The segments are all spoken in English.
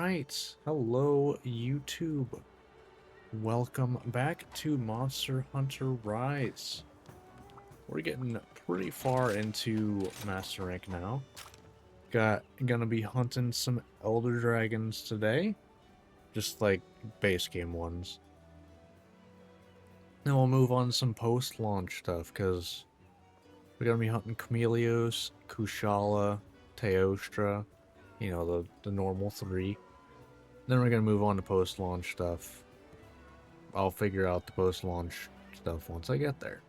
Alright, hello YouTube. Welcome back to Monster Hunter Rise. We're getting pretty far into Master Rank now. Gonna be hunting some Elder Dragons today. Just like base game ones. Then we'll move on to some post-launch stuff, because we're gonna be hunting Chameleos, Kushala, Teostra, you know, the normal three. Then we're gonna move on to post-launch stuff. I'll figure out the post-launch stuff once I get there.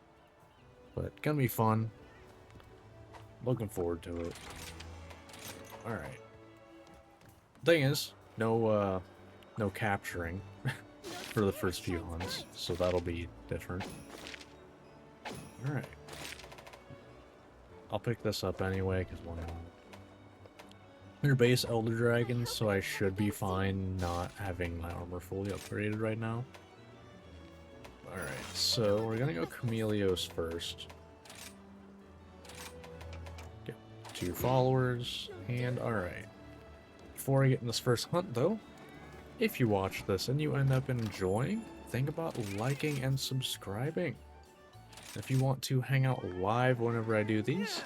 But gonna be fun. Looking forward to it. Alright. Thing is, no capturing for the first few hunts, so that'll be different. Alright. I'll pick this up anyway, because why not? They're base Elder Dragons, so I should be fine not having my armor fully upgraded right now. Alright, so we're gonna go Chameleos first. Get 2 followers, and alright. Before I get in this first hunt though, if you watch this and you end up enjoying, think about liking and subscribing. If you want to hang out live whenever I do these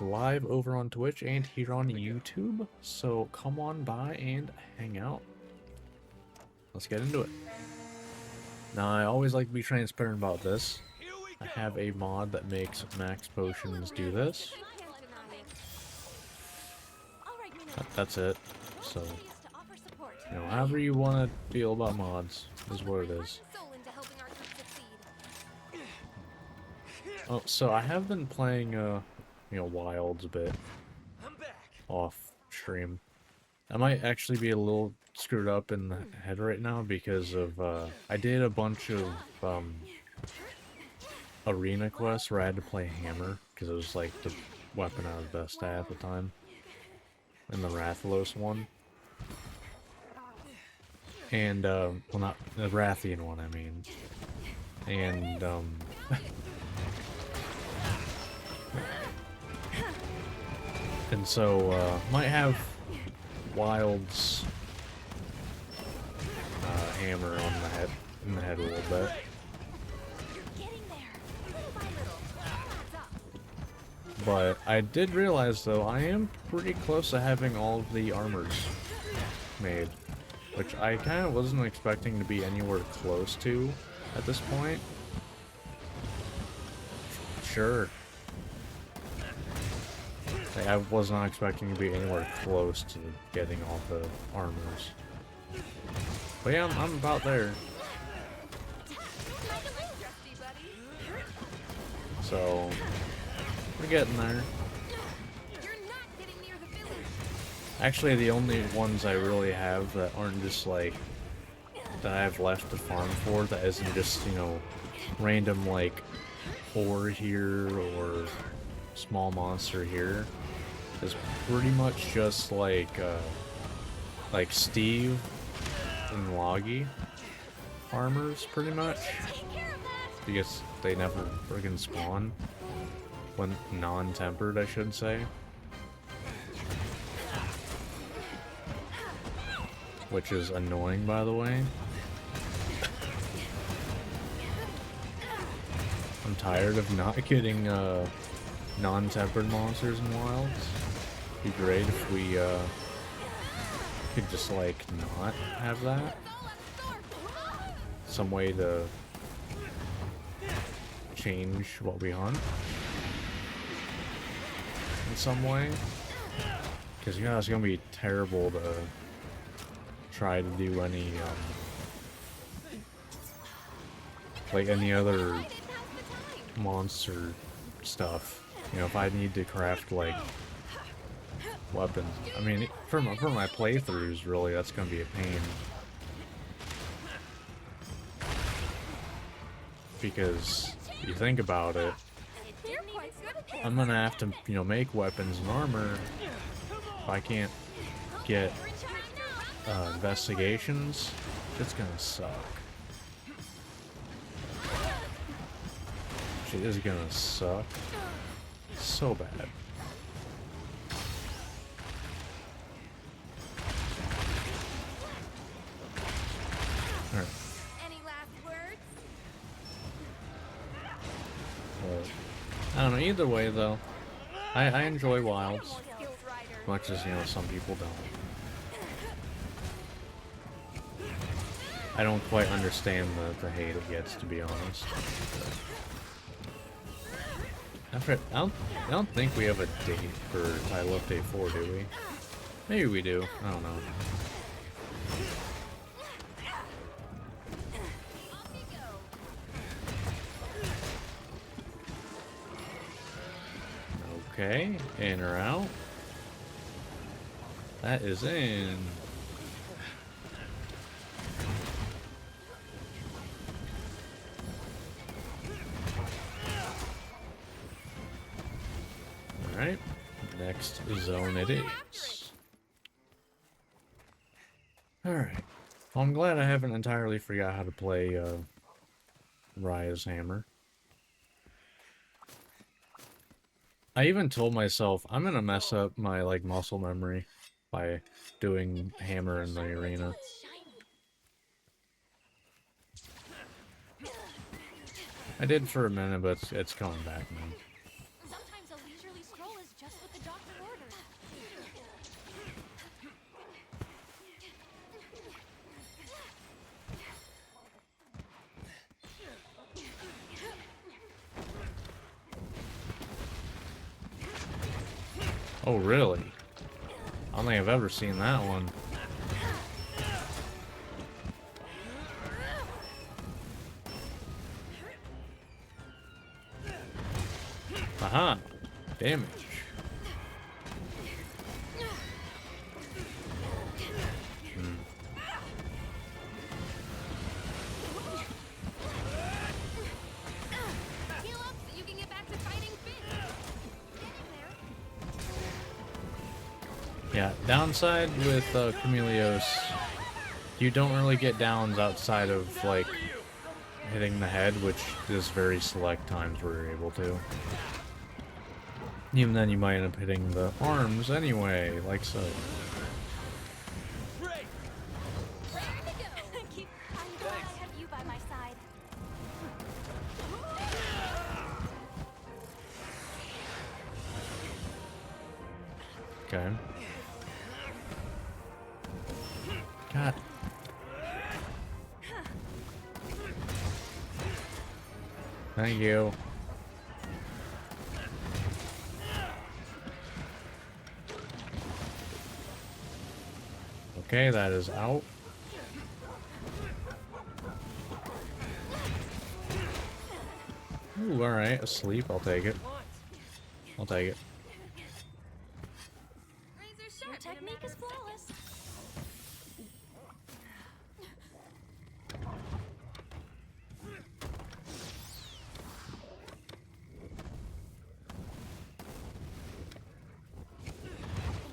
live over on Twitch and here on YouTube, so come on by and hang out. Let's get into it. Now, I always like to be transparent about this. I have a mod that makes max potions do this. That's it. So, you know, however you want to feel about mods is what it is. Oh, so I have been playing, you know, Wilds a bit off stream. I might actually be a little screwed up in the head right now because of, I did a bunch of, arena quests where I had to play Hammer, because it was, like, the weapon I was best at the time. In the Rathalos one. And, well, not the Rathian one, I mean. And, and so, might have Wild's hammer on in the head a little bit. But I did realize, though, I am pretty close to having all of the armors made, which I kind of wasn't expecting to be anywhere close to at this point. Sure. I was not expecting to be anywhere close to getting all the armors. But yeah, I'm about there. So, we're getting there. Actually, the only ones I really have that aren't just like, that I have left to farm for, that isn't just, you know, random like ore here or small monster here, is pretty much just like Steve and Loggy armors, pretty much, because they never friggin' spawn when non-tempered, I should say, which is annoying, by the way. I'm tired of not getting non-tempered monsters in Wilds. It'd be great if we could just like not have that. Some way to change what we hunt in some way. Because, you know, it's gonna be terrible to try to do any like any other monster stuff. You know, if I need to craft like weapons, I mean, for my playthroughs, really, that's gonna be a pain, because you think about it, I'm gonna have to, you know, make weapons and armor. If I can't get investigations, it's gonna suck. Shit is gonna suck so bad. I don't know. Either way, though, I enjoy Wilds, as much as, you know, some people don't. I don't quite understand the hate it gets, to be honest. I don't think we have a date for Title Update 4, do we? Maybe we do. I don't know. Okay, in or out? That is in. Alright, next zone it is. Alright, well, I'm glad I haven't entirely forgot how to play Raya's Hammer. I even told myself I'm gonna mess up my, like, muscle memory by doing Hammer in the arena. I did for a minute, but it's coming back now. Sometimes a leisurely stroll is just what the doctor orders. Oh, really? I don't think I've ever seen that one. Aha! Damage. Heal up so you can get back to fighting fit. Yeah, downside with Chameleos, you don't really get downs outside of, like, hitting the head, which is very select times where you're able to. Even then, you might end up hitting the arms anyway, like so. Ready to go. I'm glad I have you by my side. Okay. God. Thank you. Okay, that is out. Ooh, alright, asleep, I'll take it. I'll take it. Your technique is flawless.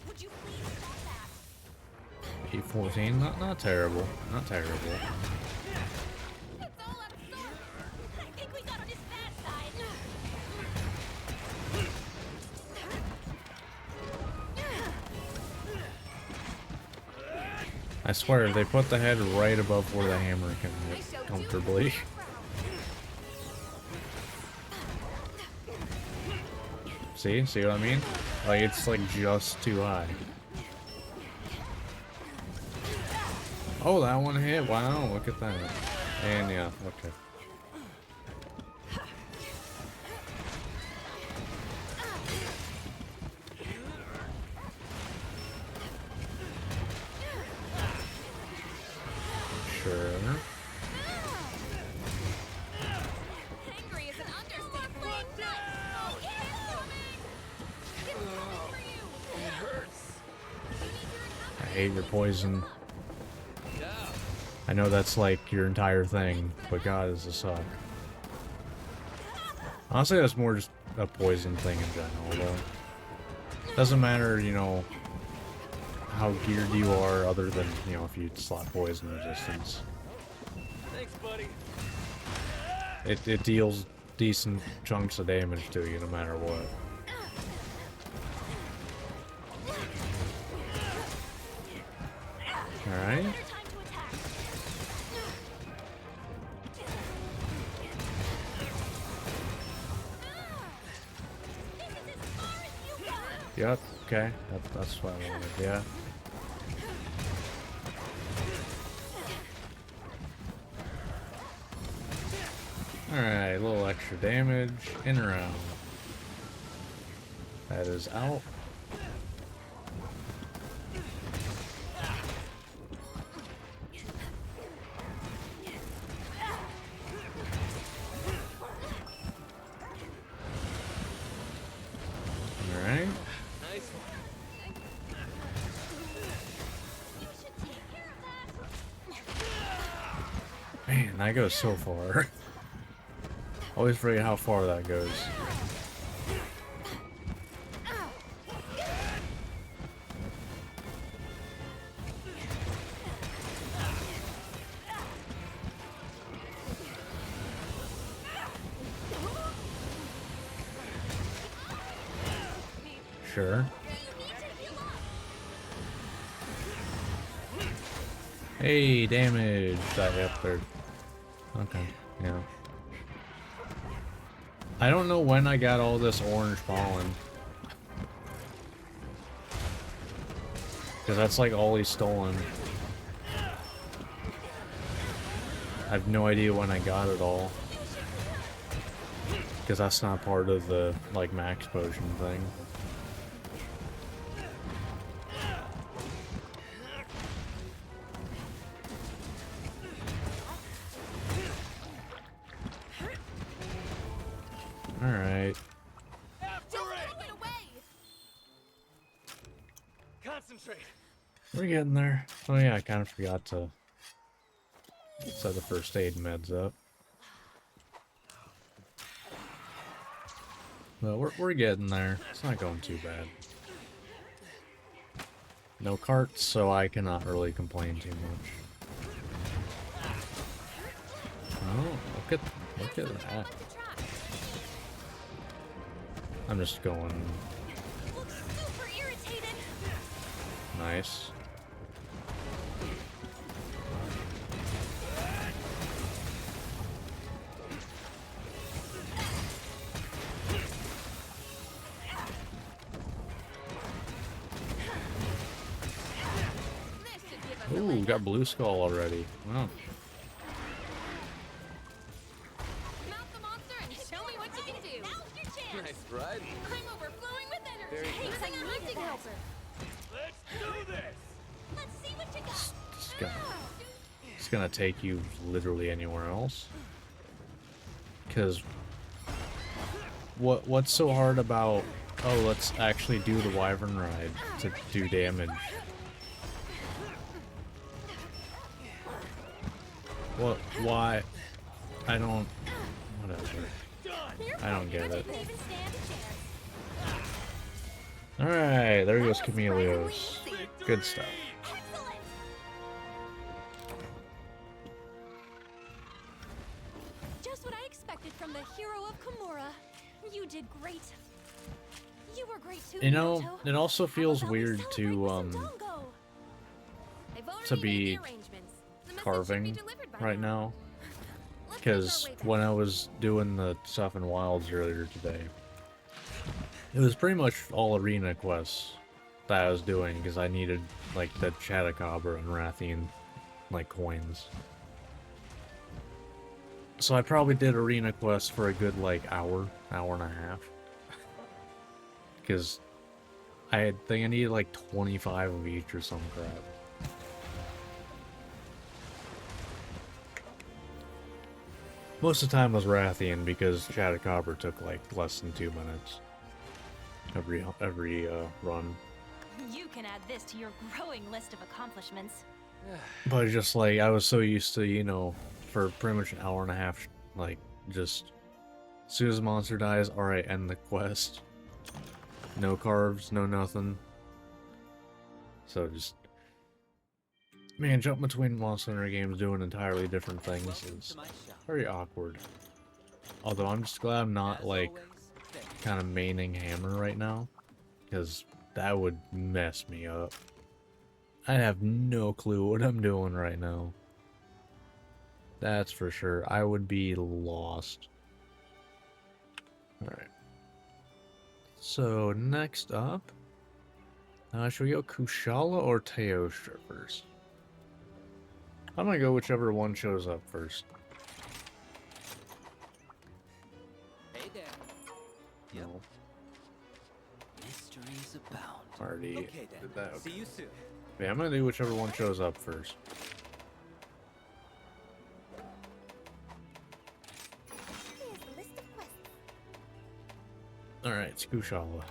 Would you please stop that? P14, not terrible. Not terrible. It's all absorbed. I think we got on his bad side. I swear, they put the head right above where the hammer can hit comfortably. See? See what I mean? Like, it's like just too high. Oh, that one hit. Wow, look at that. And yeah, okay. Sure. Angry is an understatement. Oh, it's coming. It's coming for you. It hurts. I hate your poison. I know that's like your entire thing, but God, does this suck. Honestly, that's more just a poison thing in general, though. Doesn't matter, you know, how geared you are, other than, you know, if you slot poison resistance. Thanks, buddy. It deals decent chunks of damage to you, no matter what. Alright. Time to attack. Yep, okay. That's what I wanted, yeah. Alright, a little extra damage. In around. That is out. Alright. Nice one. You should take care of that. Man, that goes so far. Always forget how far that goes. Sure. You need to heal up. Hey, damage. That hit third. Okay, yeah. I don't know when I got all this orange pollen. Because that's like all he's stolen. I have no idea when I got it all. Because that's not part of the, like, max potion thing. Alright. After Don't it! throw it away. Concentrate. We're getting there. Oh yeah, I kind of forgot to set the first aid meds up. Well, we're getting there. It's not going too bad. No carts, so I cannot really complain too much. Oh, look at that. Like the trap. I'm just going Looks super irritated. nice. This should give us a Ooh, leg got up. blue skull already. Wow. Mount the monster and show me what you can do. Now's your chance. Nice ride. I'm overflowing with energy. Very good. Using a hunting helper. Let's do this! Let's see what you got. It's gonna take you literally anywhere else. Cause what's so hard about, oh, let's actually do the wyvern ride to do damage? What? Why? I don't. Whatever. You're I don't fine. get I it. didn't even stand a chance. Alright, there goes That was surprisingly Chameleos. easy. Good stuff. Excellent. Just what I expected from the hero of Kimura. You did great. You were great too. You know, Naruto. it also How feels about we weird celebrate to with some Dongo? I've already to made be the arrangements. The message should be carving delivered by right now. Let's make our Because way back. when I was doing the stuff in Wilds earlier today, it was pretty much all arena quests that I was doing because I needed like the Chatacabra and Rathian like coins. So I probably did arena quests for a good like hour and a half. Because I think I needed like 25 of each or some crap. Most of the time was Rathian because Chatacabra took like less than 2 minutes every run. You can add this to your growing list of accomplishments. But just like I was so used to, you know, for pretty much an hour and a half, like just as soon as the monster dies, all right, end the quest. No carves, no nothing. So just man, jump between Monster Hunter games doing entirely different things is very awkward. Although I'm just glad I'm not like kind of maining Hammer right now, because that would mess me up. I have no clue what I'm doing right now. That's for sure. I would be lost. Alright. So next up, Should we go Kushala or Teostra first? I'm gonna go whichever one shows up first. Hey there. Yep. No, Mysteries abound. already Okay then. did that. Okay. See you soon. Yeah, I'm gonna do whichever one shows up first. Here's the list of quests. Alright, it's Kushala.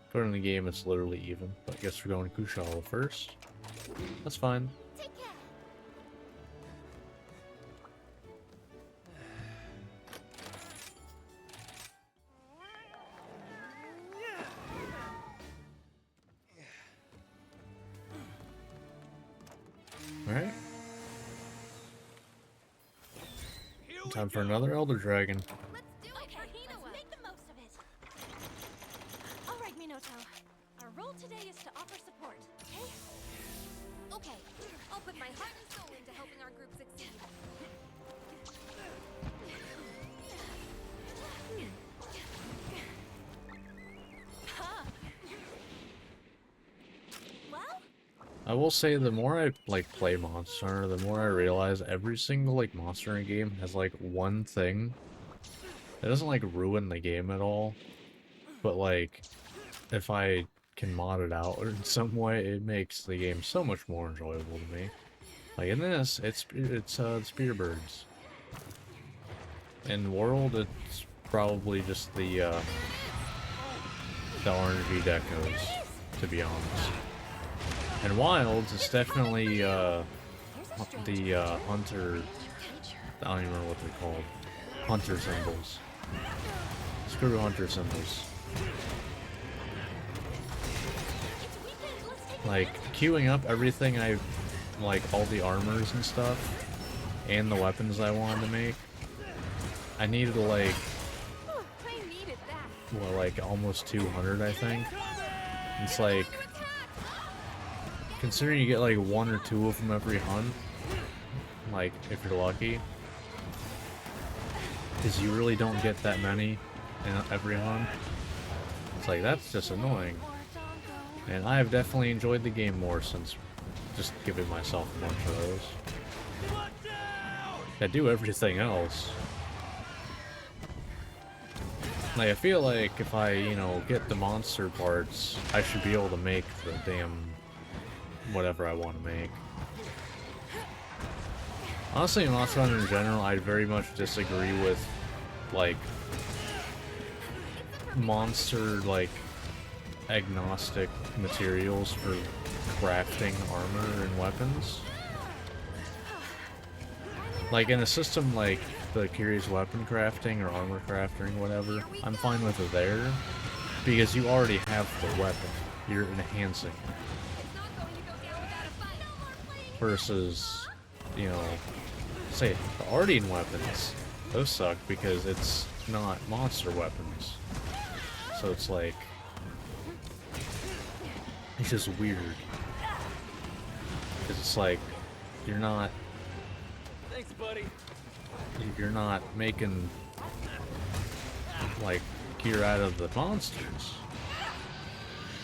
According to the game, it's literally even, but I guess we're going Kushala first. That's fine. Take care. Alright, Here we time for go. another Elder Dragon. Let's do it. Okay, let's make the most of it. All right, Minato. Our role today is to offer support, okay? Okay, I'll put my heart and soul into helping our group succeed. Well, I will say the more I play Monster Hunter, the more I realize every single Monster Hunter game has one thing that doesn't ruin the game at all, but if I can mod it out in some way, it makes the game so much more enjoyable to me. Like in this, it's Spearbirds. In World, it's probably just the RNG decos, to be honest. In Wilds, it's definitely the hunter. I don't even remember what they're called. Hunter symbols. Screw hunter symbols. Queuing up everything all the armors and stuff, and the weapons I wanted to make. I needed I needed that. almost 200, I think. It's considering you get one or two of them every hunt, if you're lucky, because you really don't get that many in every hunt. It's that's just annoying. And I have definitely enjoyed the game more since just giving myself a bunch of those. Look down! I do everything else. I feel like if I, get the monster parts, I should be able to make the damn whatever I want to make. Honestly, in Monster Hunter in general, I very much disagree with, monster, agnostic materials for crafting armor and weapons. In a system like the Curious Weapon crafting or armor crafting, whatever, I'm fine with it there, because you already have the weapon. You're enhancing it. It's not going to go down without a fight. No more playing. Versus, say, the Ardean weapons, those suck because it's not monster weapons. So it's it's just weird. Because it's you're not Thanks, buddy. making gear out of the monsters.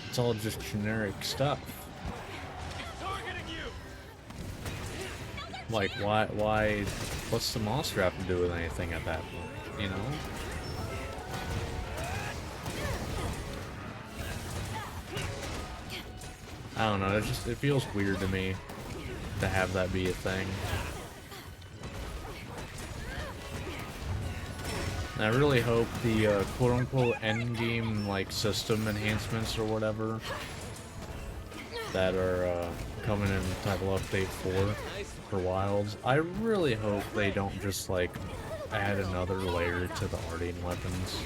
It's all just generic stuff. Targeting you. Why what's the monster have to do with anything at that point, you know? I don't know, it feels weird to me to have that be a thing. And I really hope the quote-unquote endgame system enhancements or whatever that are coming in Title Update 4 for Wilds, I really hope they don't just add another layer to the Ardean weapons.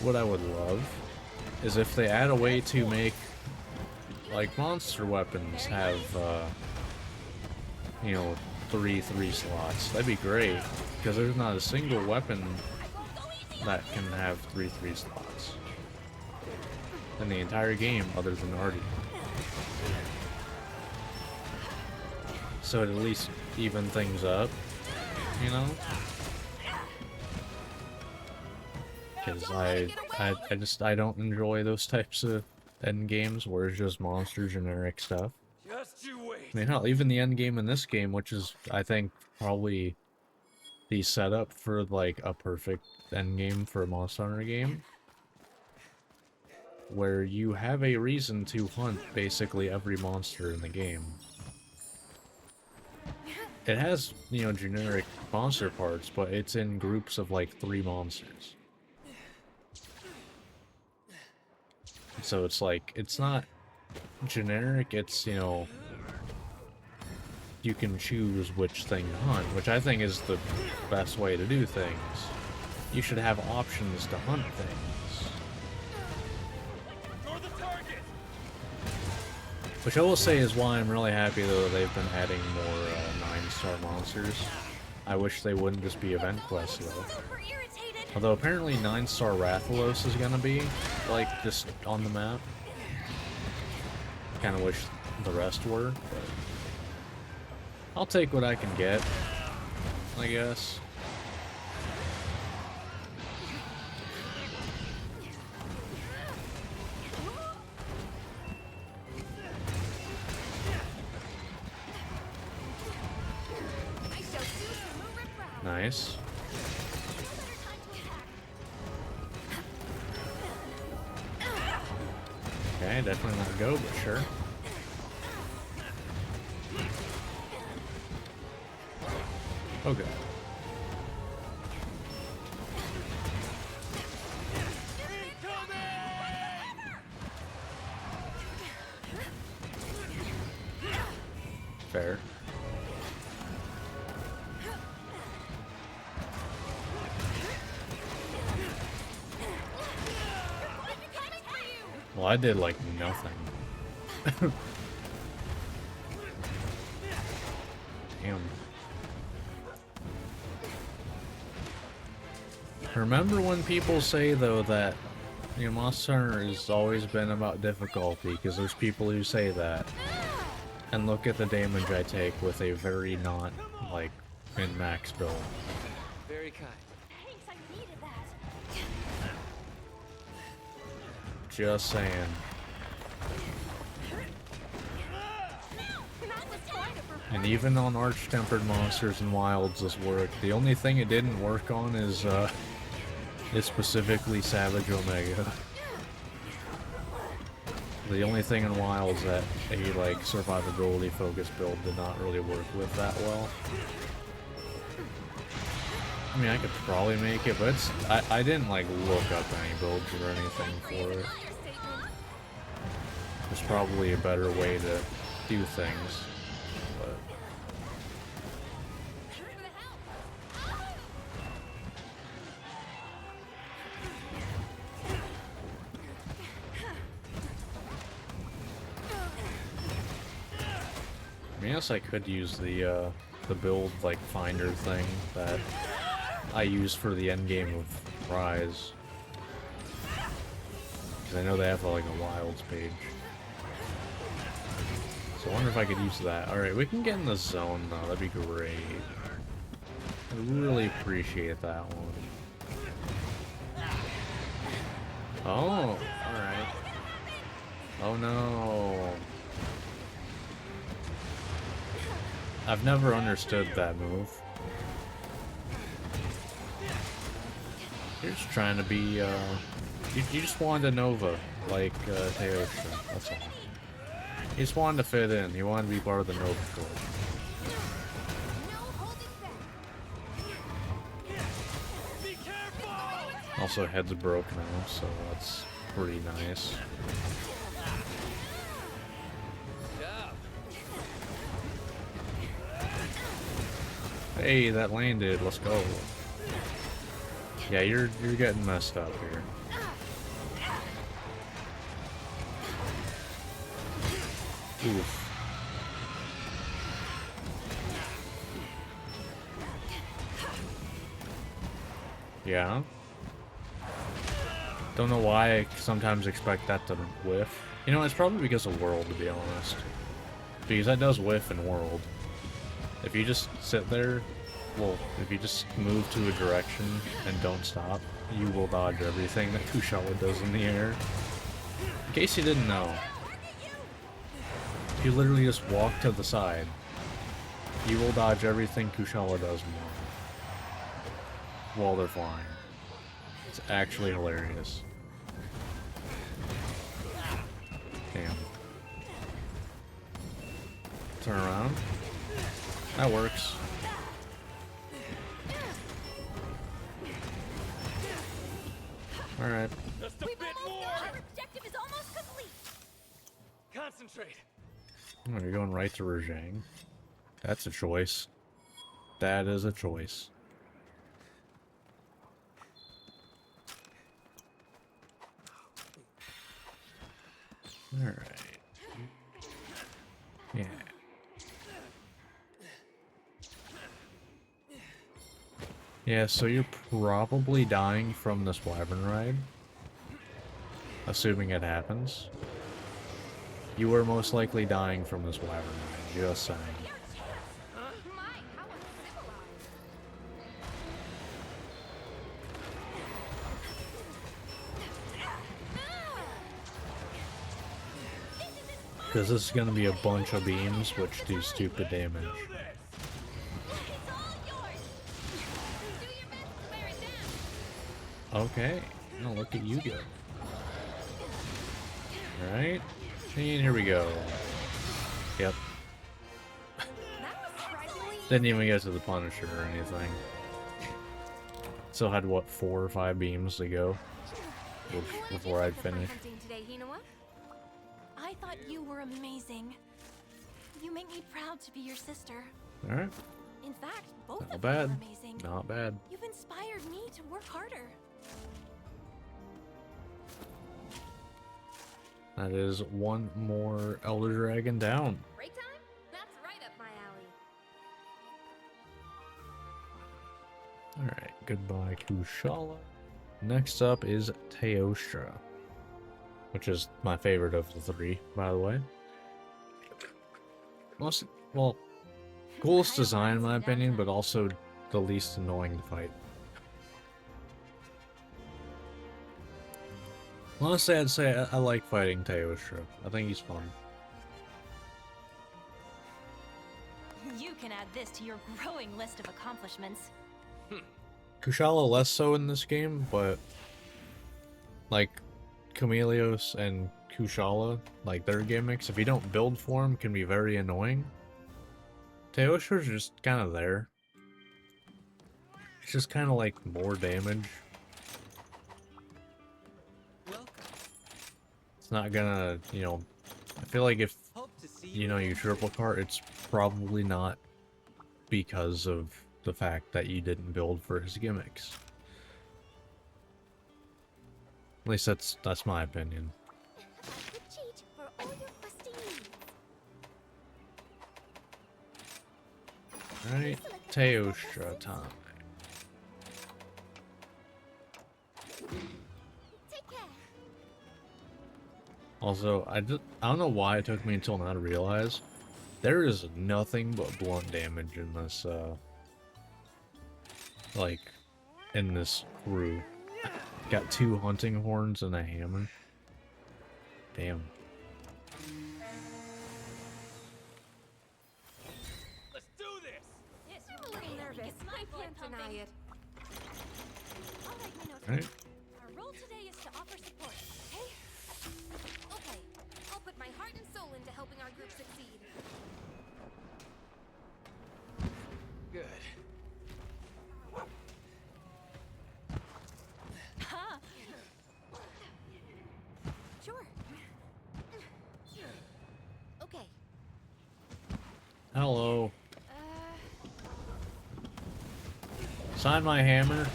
What I would love is if they add a way to make monster weapons have 3 slots. That'd be great, because there's not a single weapon that can have 3 slots in the entire game other than Ardean. So it at least even things up, you know? because I don't enjoy those types of end games where it's just monster generic stuff. Just you wait. I mean, hell, even the end game in this game, which is, I think, probably the setup for, like, a perfect end game for a Monster Hunter game, where you have a reason to hunt basically every monster in the game. It has, you know, generic monster parts, but it's in groups of, like, 3 monsters. So it's like, it's not generic, it's, you know, you can choose which thing to hunt, which I think is the best way to do things. You should have options to hunt things. You're the target. Which I will say is why I'm really happy, though, that they've been adding more 9-star monsters. I wish they wouldn't just be event quests, though. Super irritated. Although apparently 9-star Rathalos is gonna be, like, just on the map. Kinda wish the rest were, but I'll take what I can get, I guess. I shall soon remove it from. Nice. Okay, definitely not go, but sure. Okay. Fair. Well, I did like nothing. Damn. Remember when people say, though, that, you know, Monster Hunter has always been about difficulty, because there's people who say that. And look at the damage I take with a very not, like, min-max build. Very kind. Thanks, I needed that. Just saying. And even on Arch-Tempered monsters and wilds this worked. The only thing it didn't work on is specifically Savage Omega. The only thing in wilds that a, like, survivability focused build did not really work with that well. I mean, I could probably make it, but it's, I didn't, like, look up any builds or anything for it. There's probably a better way to do things, but... I mean, yes, I could use the build, like, finder thing that I use for the endgame of Rise. Because I know they have, like, a wilds page. So I wonder if I could use that. Alright, we can get in the zone, though. That'd be great. I really appreciate that one. Oh, alright. Oh, no. I've never understood that move. You're just trying to be, you just wanted a Nova, like, Teosha, that's all. You just wanted to fit in, you wanted to be part of the Nova Corps. Be careful! Also, head's broke now, so that's pretty nice. Job. Hey, that landed, let's go. Yeah, you're getting messed up here. Oof. Yeah. Don't know why I sometimes expect that to whiff. You know, it's probably because of World, to be honest. Because that does whiff in World. If you just sit there, well, if you just move to a direction and don't stop, you will dodge everything that Kushala does in the air. In case you didn't know, you literally just walk to the side. You will dodge everything Kushala does while they're flying. It's actually hilarious. Damn. Turn around. That works. Alright. Just a We've bit almost more. got our objective is almost complete. Concentrate. Oh, you're going right to Rajang. That's a choice. That is a choice. Alright. Yeah. Yeah, so you're probably dying from this wyvern ride. Assuming it happens. You are most likely dying from this wyvern ride, just saying. My, how uncivilized. Because this is going to be a bunch of beams which do stupid damage. Do this. It's all yours. Do your best to wear it down. Okay, now look at you go. Alright, and here we go. Yep, That was surprisingly didn't even get to the Punisher or anything. Still had, what, 4 or 5 beams to go before I'd finish. hunting today, Hinawa. I thought you were amazing. You make me proud to be your sister. Alright, In fact, both not of you bad. are amazing. Not bad. You've inspired me to work harder. That is one more Elder Dragon down. Break time? That's right up my alley. Alright, goodbye Kushala. Next up is Teostra, which is my favorite of the 3, by the way. Most, well, coolest design in my opinion, but also the least annoying to fight. Honestly, I'd say I like fighting Teostra. I think he's fun. You can add this to your growing list of accomplishments. Kushala less so in this game, but like Chameleos and Kushala, like their gimmicks, if you don't build for them, can be very annoying. Teostra's just kind of there. It's just kind of like more damage. Welcome. It's not gonna, you know, I feel like if, Hope to see you know, you triple cart, it's probably not because of the fact that you didn't build for his gimmicks. At least that's my opinion. I could cheat for all your questing needs. Alright, Teostra time. Take care. Also, I don't know why it took me until now to realize there is nothing but blunt damage in this, like, in this crew. Got 2 hunting horns and a hammer. Damn. Let's do this. Yes, I'm a little nervous. I can't deny it. All right, Minotaur. Right? Our role today is to offer support, okay? Okay, I'll put my heart and soul into helping our group succeed. Good. Huh? Sure. Okay. Hello. Sign my hammer.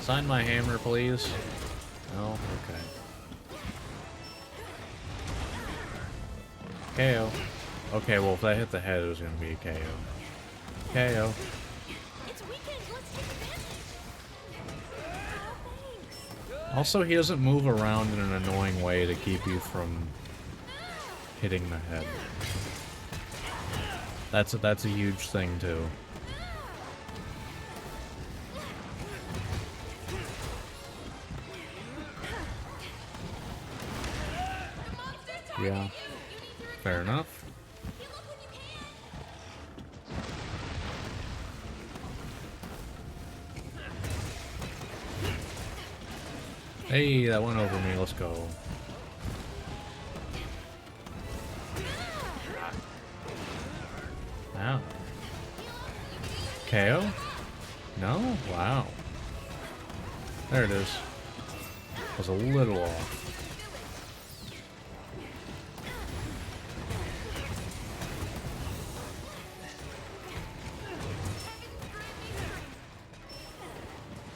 Sign my hammer, please. No? Okay. KO. Okay, well, if that hit the head, it was gonna be a KO. KO. It's weekend. Let's take advantage. Thanks. Also, he doesn't move around in an annoying way to keep you from hitting the head. That's a huge thing too. Yeah. Fair enough. Heal up when you can. Hey, that went over me. Let's go. Wow. KO? No? Wow. There it is. Was a little off.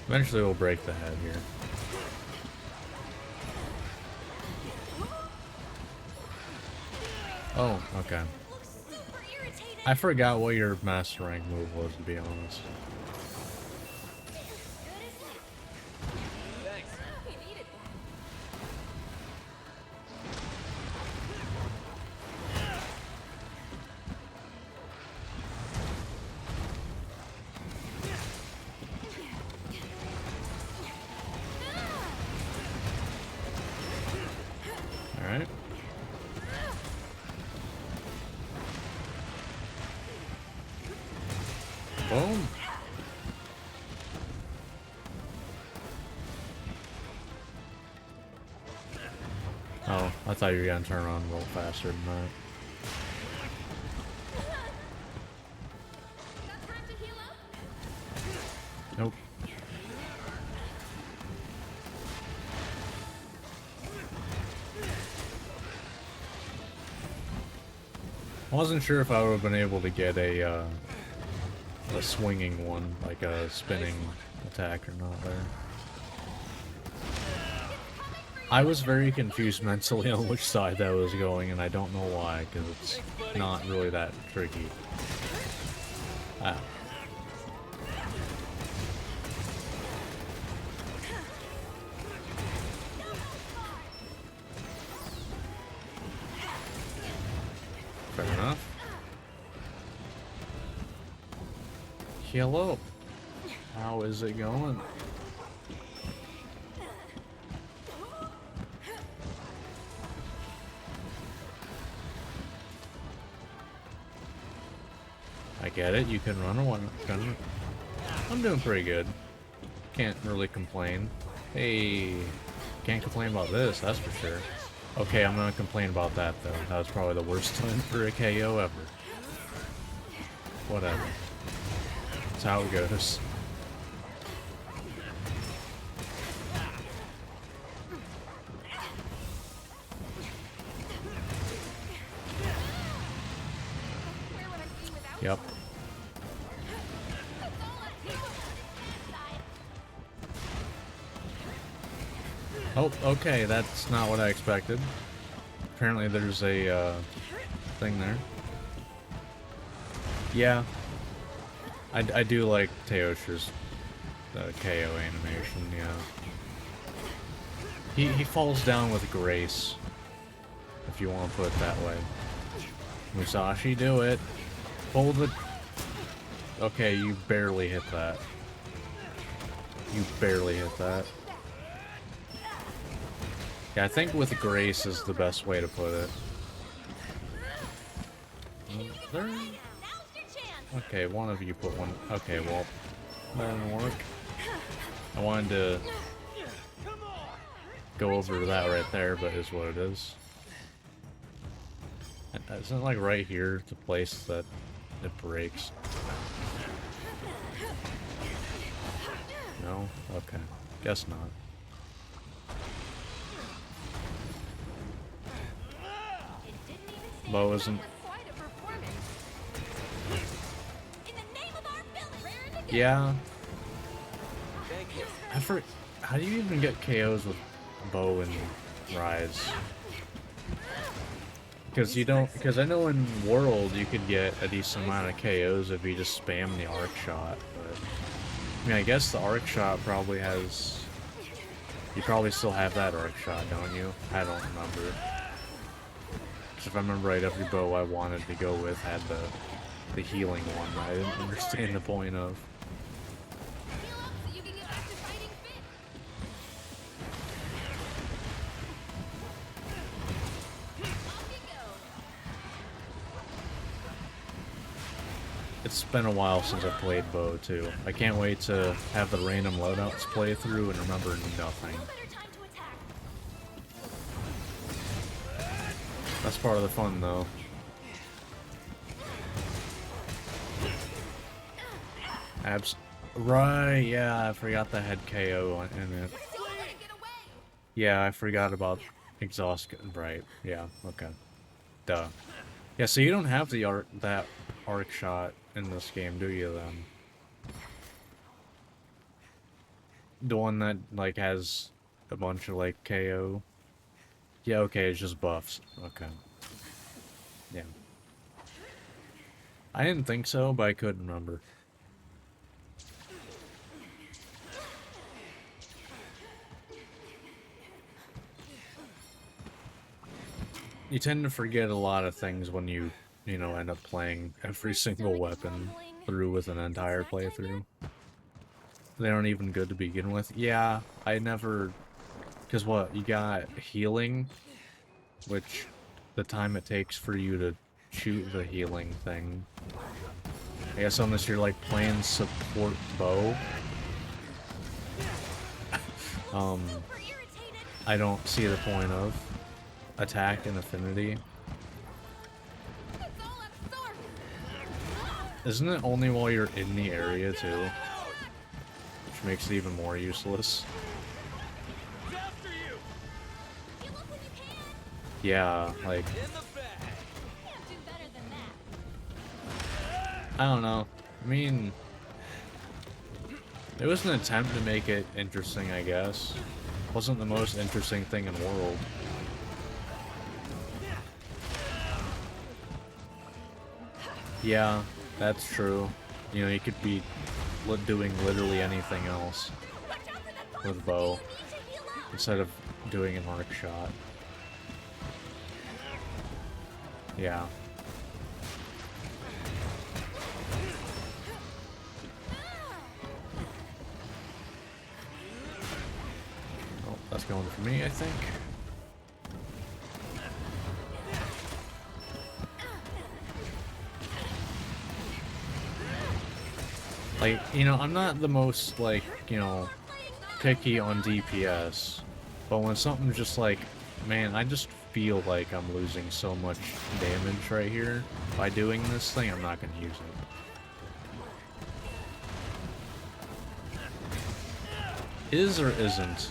Eventually we'll break the head here. Oh, okay. Looks super irritated. I forgot what your master rank move was, to be honest. Thanks. We needed that. Alright. Boom. Oh, I thought you were gonna turn around a little faster than that. Got time to heal up? Nope. I wasn't sure if I would have been able to get a swinging one, like a spinning attack or not there. I was very confused mentally on which side that was going, and I don't know why, because it's not really that tricky. Ah. Fair enough. Hello. How is it going? I get it, you can run away. I'm doing pretty good. Can't really complain. Hey, can't complain about this, that's for sure. Okay, I'm gonna complain about that though. That was probably the worst time for a KO ever. Whatever. That's how it goes. Where would I be without Yep. That's all I feel. Oh, okay, that's not what I expected. Apparently there's a thing there. Yeah. I do like Teosha's KO animation, yeah. He falls down with grace, if you want to put it that way. Musashi, do it. Pull the... Okay, you barely hit that. You barely hit that. Yeah, I think with grace is the best way to put it. There... Now's your chance. Okay, one of you put one... Okay, well, that didn't work. I wanted to go over that right there, but is what it is. Isn't it like right here the place that it breaks? No? Okay. Guess not. It didn't even stand Bo isn't... Quite a performance. in the name of our village. Raring to go. Yeah. Thank you. How do you even get KOs with Bo and Rise? Because you don't... Because I know in World you could get a decent amount of KOs if you just spam the arc shot, but... I mean, I guess the arc shot probably has... You probably still have that arc shot, don't you? I don't remember. 'Cause if I remember right, every bow I wanted to go with had the healing one that I didn't understand the point of. Heal up so you can get back to fighting fit. It's been a while since I played Bow too. I can't wait to have the random loadouts play through and remember nothing. No better time to attack. That's part of the fun though. Right, yeah, I forgot the head KO in it. Yeah, I forgot about exhaust. Right, yeah, okay. Duh. Yeah, so you don't have the that arc shot in this game, do you then? The one that like has a bunch of like KO. Yeah, okay, it's just buffs. Okay. Yeah. I didn't think so, but I couldn't remember. You tend to forget a lot of things when you know, end up playing every single weapon through with an entire playthrough. They aren't even good to begin with. Yeah, I never... Because what, you got healing, which the time it takes for you to shoot the healing thing. I guess unless you're like playing support Bow. I don't see the point of attack and affinity. Isn't it only while you're in the area too? Which makes it even more useless. After you. Yeah, like, In the bag. Can't do better than that. I don't know. I mean, it was an attempt to make it interesting, I guess. Wasn't the most interesting thing in the world. Yeah, that's true. You know, you could be doing literally anything else with Bow instead of doing an arc shot. Yeah. Oh, that's going for me, I think. Like, you know, I'm not the most, like, you know, picky on DPS, but when something's just like, man, I just feel like I'm losing so much damage right here by doing this thing, I'm not gonna use it. Is or isn't?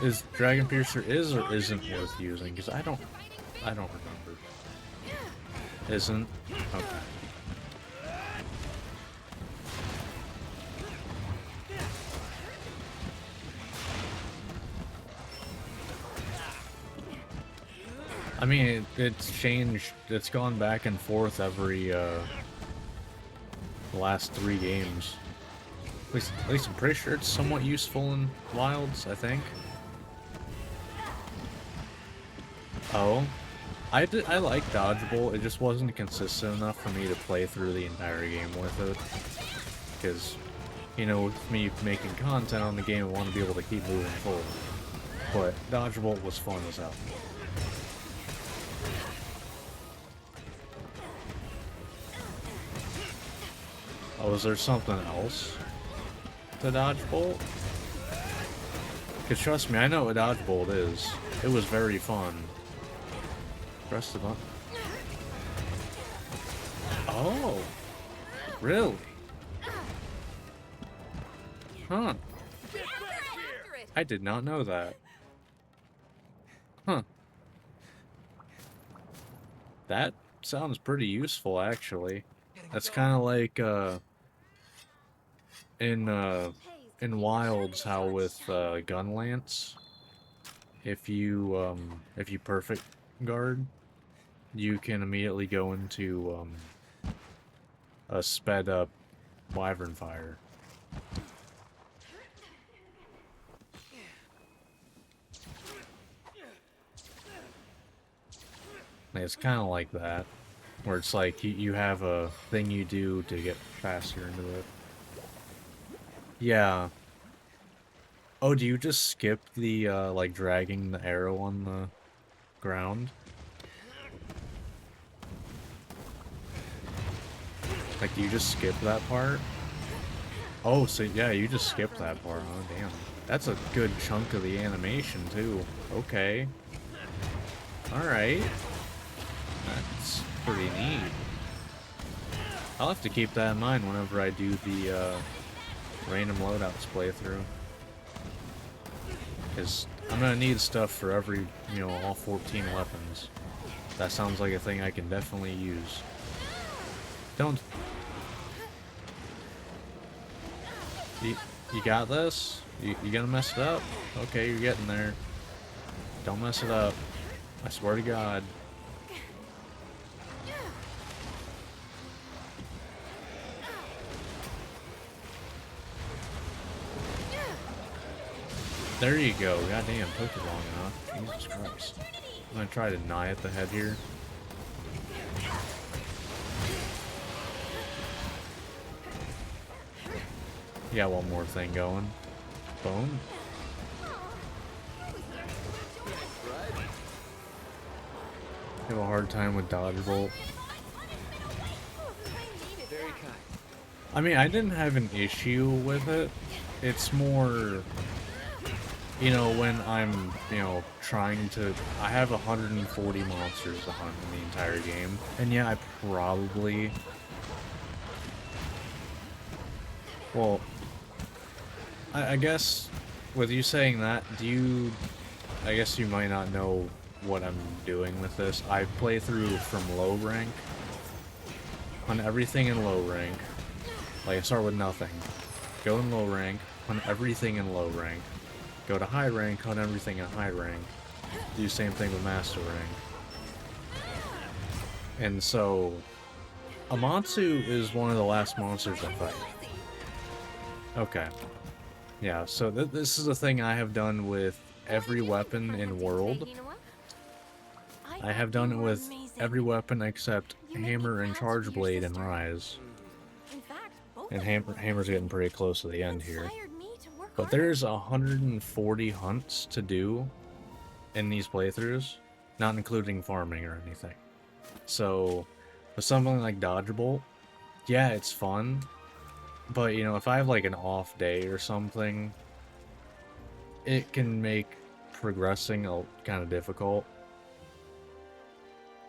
Is Dragon Piercer is or isn't worth using? Because I don't remember. Isn't? Okay. I mean, it's changed. It's gone back and forth every, the last 3 games. At least I'm pretty sure it's somewhat useful in Wilds, I think. Oh. I like Dodgeable, it just wasn't consistent enough for me to play through the entire game with it. Because, you know, with me making content on the game, I want to be able to keep moving forward. But Dodgeable was fun as hell. Oh, is there something else to Dodgebolt? Because trust me, I know what Dodgebolt is. It was very fun. Press the button. Oh! Really? Huh. I did not know that. Huh. That sounds pretty useful, actually. That's kind of like, in Wilds, how with Gunlance, if you perfect guard, you can immediately go into a sped up Wyvern Fire. It's kind of like that, where it's like you have a thing you do to get faster into it. Yeah. Oh, do you just skip the, like, dragging the arrow on the ground? Like, do you just skip that part? Oh, so yeah, you just skipped that part. Oh, damn. That's a good chunk of the animation, too. Okay. Alright. That's pretty neat. I'll have to keep that in mind whenever I do the random loadouts playthrough. Because I'm gonna need stuff for every, you know, all 14 weapons. That sounds like a thing I can definitely use. Don't... You got this? You gonna mess it up? Okay, you're getting there. Don't mess it up. I swear to God. There you go. Goddamn, took it long enough. Jesus Christ. I'm gonna try to gnaw at the head here. Yeah, one more thing going. Boom. Have a hard time with dodge bolt. Very kind. I mean, I didn't have an issue with it. It's more, you know, when I'm, you know, trying to... I have 140 monsters to hunt in the entire game. And yeah, I probably... Well, I guess with you saying that, do you... I guess you might not know what I'm doing with this. I play through from low rank. Hunt everything in low rank. Like, I start with nothing. Go in low rank, hunt everything in low rank. Go to high rank, hunt everything in high rank. Do the same thing with master rank. And so, Amatsu is one of the last monsters I fight. Okay. Yeah, so this is a thing I have done with every weapon in World. I have done it with every weapon except Hammer and Charge Blade and Rise. And Hammer's getting pretty close to the end here. But there's 140 hunts to do in these playthroughs, not including farming or anything. So, with something like Dodge Bolt, yeah, it's fun. But, you know, if I have like an off day or something, it can make progressing kind of difficult.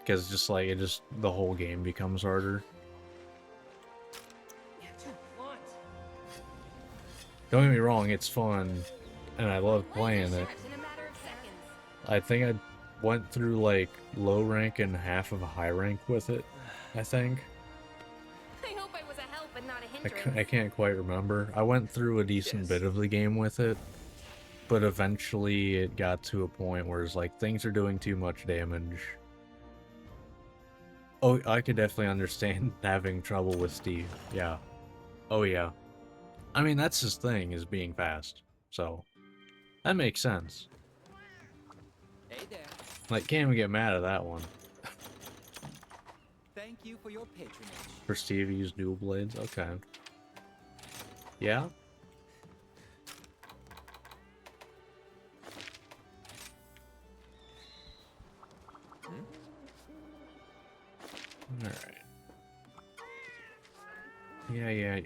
Because just like, the whole game becomes harder. Don't get me wrong, it's fun, and I love playing it. I think I went through like low rank and half of a high rank with it, I think. I hope I was a help and not a hindrance. I can't quite remember. I went through a decent bit of the game with it, but eventually it got to a point where it's like, things are doing too much damage. Oh, I could definitely understand having trouble with Steve, yeah. Oh yeah. I mean, that's his thing, is being fast, so that makes sense. Hey there. Like, can't even get mad at that one. Thank you for your patronage. For Steve, use dual blades, okay. Yeah? Alright. Yeah.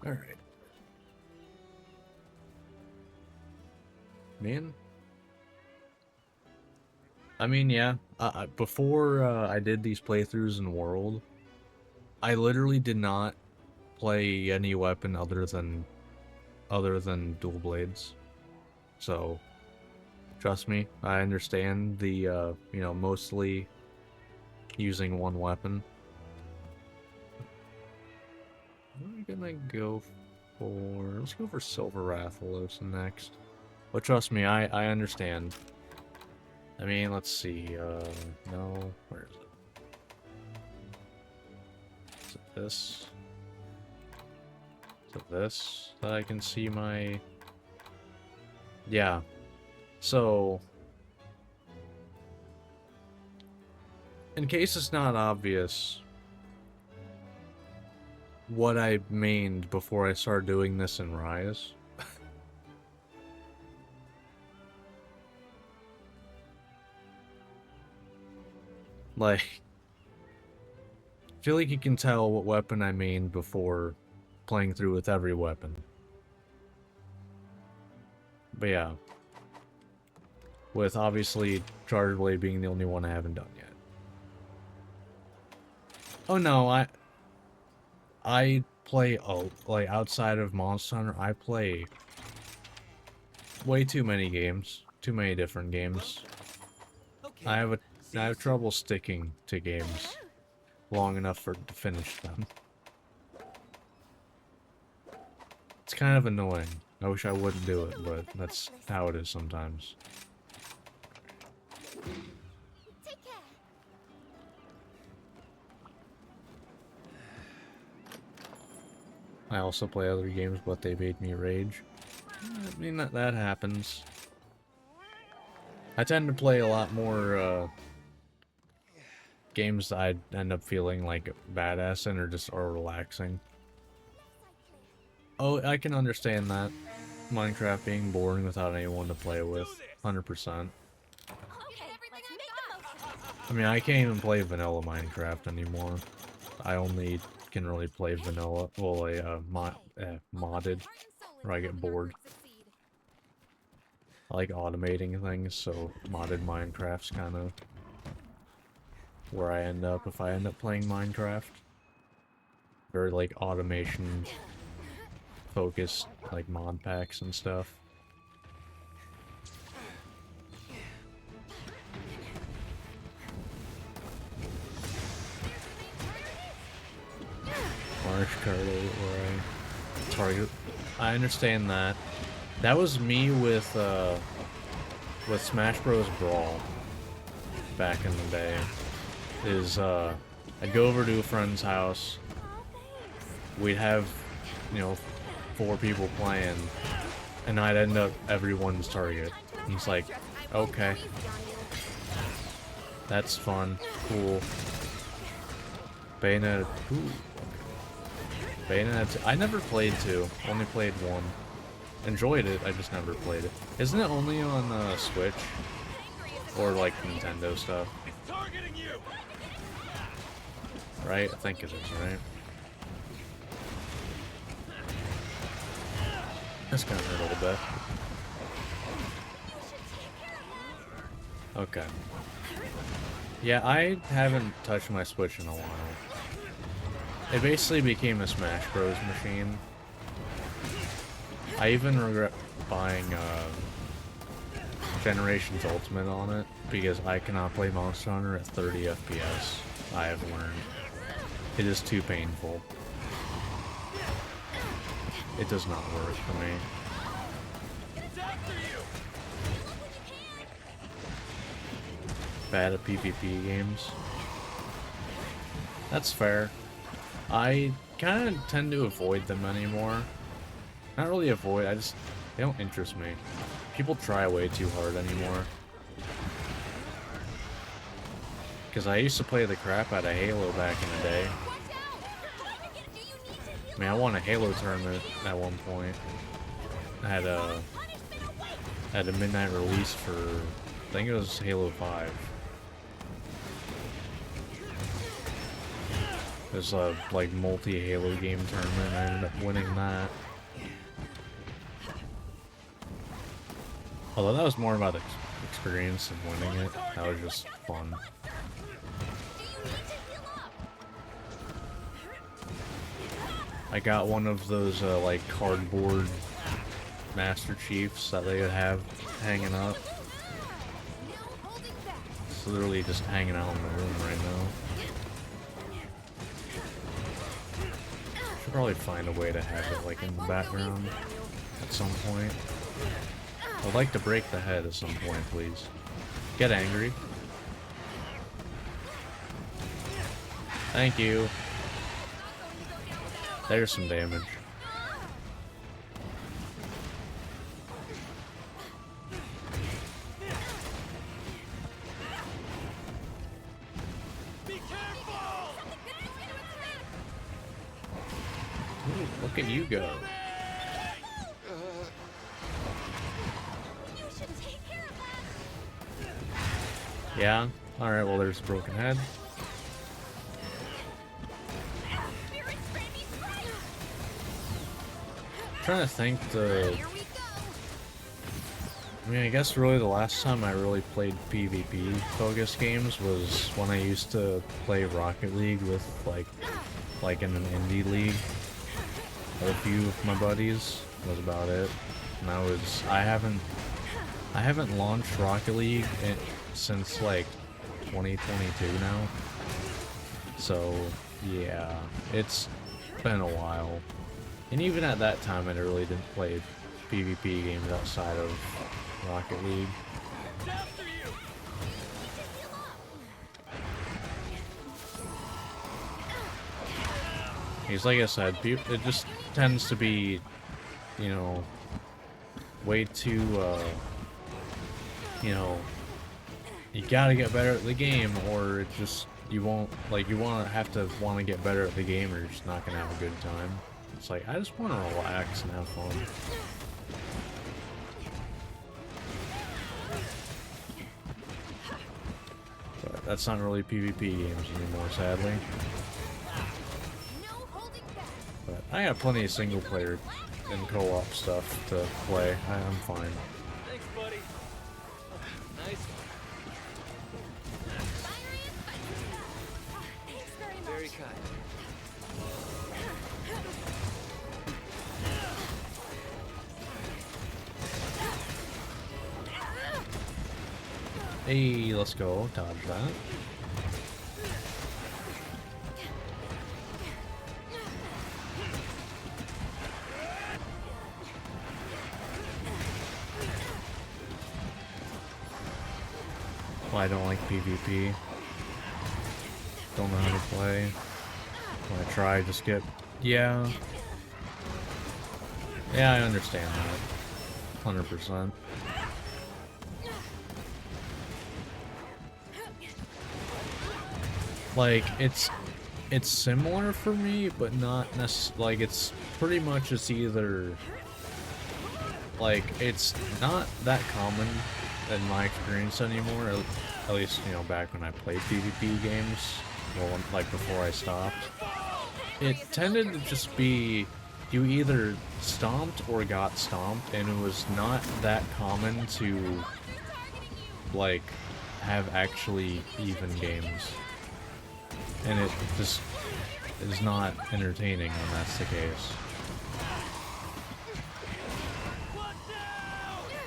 Alright. Man. I mean, yeah. Before I did these playthroughs in World, I literally did not play any weapon other than dual blades. So, trust me, I understand the, you know, mostly using one weapon. What are we gonna go for? Let's go for Silver Rathalos next. But trust me, I understand. I mean, let's see, no, where is it? Is it this? Is it this that I can see my... Yeah. So... in case it's not obvious what I mained before I started doing this in Rise. Like, feel like you can tell what weapon I mean before playing through with every weapon. But yeah. With obviously Charge Blade being the only one I haven't done yet. Oh no, I play like outside of Monster Hunter, I play way too many games, too many different games. Okay. I have trouble sticking to games long enough to finish them. It's kind of annoying. I wish I wouldn't do it, but that's how it is sometimes. Take care. I also play other games, but they made me rage. I mean, that happens. I tend to play a lot more games that I end up feeling like badass in or relaxing. Oh, I can understand that. Minecraft being boring without anyone to play with. 100%. Okay, let's make the most of it. I mean, I can't even play vanilla Minecraft anymore. I only can really play vanilla, well, modded, where I get bored. I like automating things, so modded Minecraft's kind of where I end up if I end up playing Minecraft. Very, like, automation focused, like, mod packs and stuff. Marsh card where I target. I understand that. That was me with Smash Bros. Brawl back in the day. I'd go over to a friend's house. We'd have, 4 people playing, and I'd end up everyone's target. And it's like, okay, that's fun, cool. Bayonetta, ooh. Bayonetta 2. I never played 2, only played 1. Enjoyed it, I just never played it. Isn't it only on Switch? Or like Nintendo stuff? It's targeting you. Right? I think it is, right? That's gonna hurt a little bit. Okay. Yeah, I haven't touched my Switch in a while. It basically became a Smash Bros. Machine. I even regret buying Generations Ultimate on it, because I cannot play Monster Hunter at 30 FPS, I have learned. It is too painful. It does not work for me. It's after you. Bad at PvP games. That's fair. I kind of tend to avoid them anymore. Not really avoid, they don't interest me. People try way too hard anymore. Because I used to play the crap out of Halo back in the day. I mean, I won a Halo tournament at one point. I had a midnight release for, I think it was Halo 5. It was a, like, multi-Halo game tournament, and I ended up winning that. Although that was more about the experience than winning it. That was just fun. I got one of those, like, cardboard Master Chiefs that they would have hanging up. It's literally just hanging out in the room right now. Should probably find a way to have it, like, in the background at some point. I'd like to break the head at some point, please. Get angry. Thank you. There's some damage. Be careful. Ooh, look at you go. You should take care of that. Yeah? Alright, well there's a broken head. trying to think the. Here we go. I mean, I guess really the last time I really played PvP focused games was when I used to play Rocket League with like in an indie league. With a few of my buddies was about it. And I haven't launched Rocket League since like 2022 now. So yeah, it's been a while. And even at that time, I really didn't play PvP games outside of Rocket League. It's after you! Because like I said, it just tends to be, you know, way too, you know, you gotta get better at the game, or it just, you won't, like, you want to get better at the game, or you're just not gonna have a good time. It's like, I just want to relax and have fun. But that's not really PvP games anymore, sadly. No holding back. But I have plenty of single player and co-op stuff to play. I'm fine. Thanks, buddy. Nice one. Fiery and spicy. Thanks very much. Very kind. Hey, let's go. Dodge that. Well, I don't like PvP. Don't know how to play. When I try, just get... Yeah. Yeah, I understand that. 100%. Like, it's similar for me, but not necessarily, like, it's pretty much it's either, like, it's not that common in my experience anymore, at least, you know, back when I played PvP games, well, like, before I stopped. It tended to just be, you either stomped or got stomped, and it was not that common to, like, have actually even games. And it just is not entertaining when that's the case.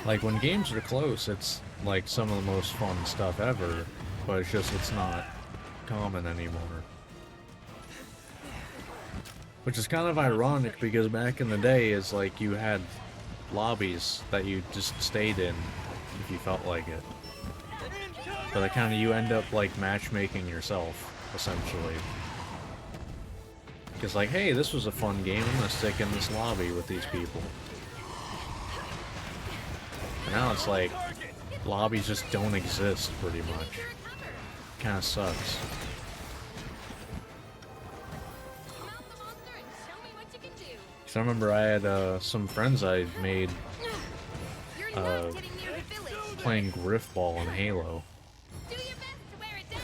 Like, when games are close, it's like some of the most fun stuff ever, but it's not common anymore. Which is kind of ironic, because back in the day, it's like you had lobbies that you just stayed in if you felt like it. But that kind of, you end up like matchmaking yourself, essentially. Because like, hey, this was a fun game, I'm gonna stick in this lobby with these people. And now it's like, lobbies just don't exist, pretty much. Kinda sucks. Mount the monster and show me what you can do. Cause I remember I had some friends I made You're not getting near the village. playing Griffball in Halo. Do your best to wear it down.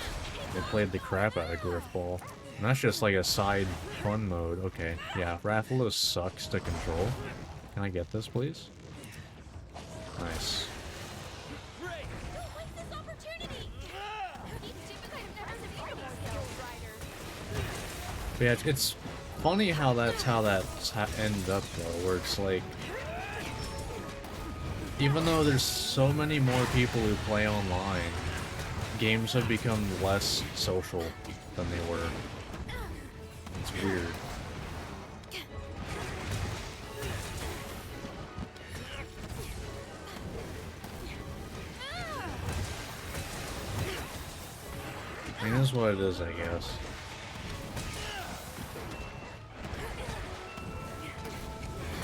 They played the crap out of Griffball. And that's just like a side fun mode. Okay, yeah, Rathalos sucks to control. Can I get this, please? Nice. Great! Don't waste this opportunity. These stupid I've never seen one of those skilled riders. But yeah, it's funny how that ended up though, where it's like, even though there's so many more people who play online, games have become less social than they were. It's weird. I mean, that's what it is, I guess.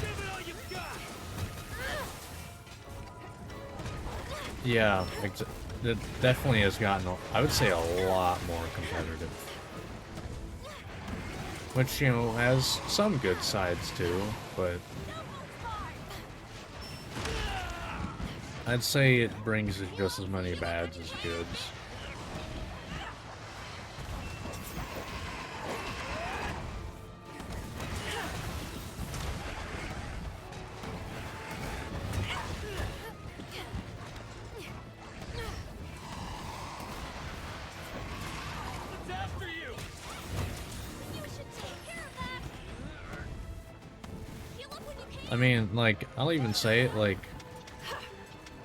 Give it all you've got! Yeah, it definitely has gotten, I would say, a lot more competitive. Which, you know, has some good sides too, but I'd say it brings just as many bads as goods. I mean, like, I'll even say it, like,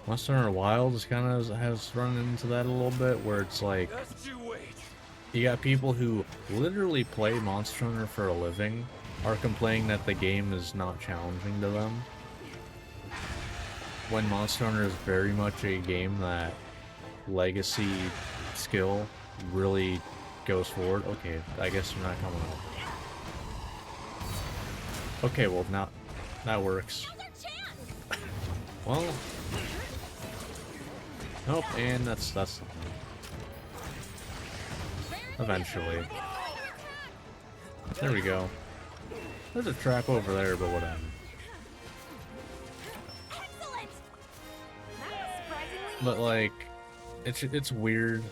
Monster Hunter Wilds kind of has run into that a little bit, where it's like, Just you wait. you got people who literally play Monster Hunter for a living are complaining that the game is not challenging to them. When Monster Hunter is very much a game that legacy skill really goes forward. Okay, I guess you're not coming up. Okay, well now that works. Now's our chance. Well, nope, and that's eventually. There we go. There's a trap over there, but whatever. Excellent. That was surprisingly But like, it's weird.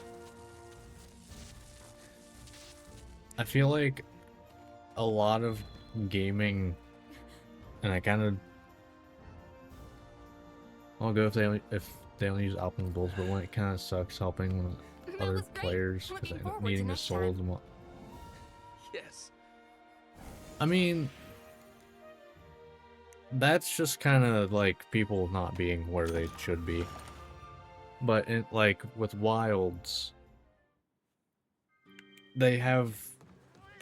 I feel like a lot of gaming, and I kind of, I'll go if they only use optimal, but when it kind of sucks helping That other was great. players Looking because forward to needing the next souls time. and what. Yes. I mean, that's just kind of like people not being where they should be. But like with Wilds, they have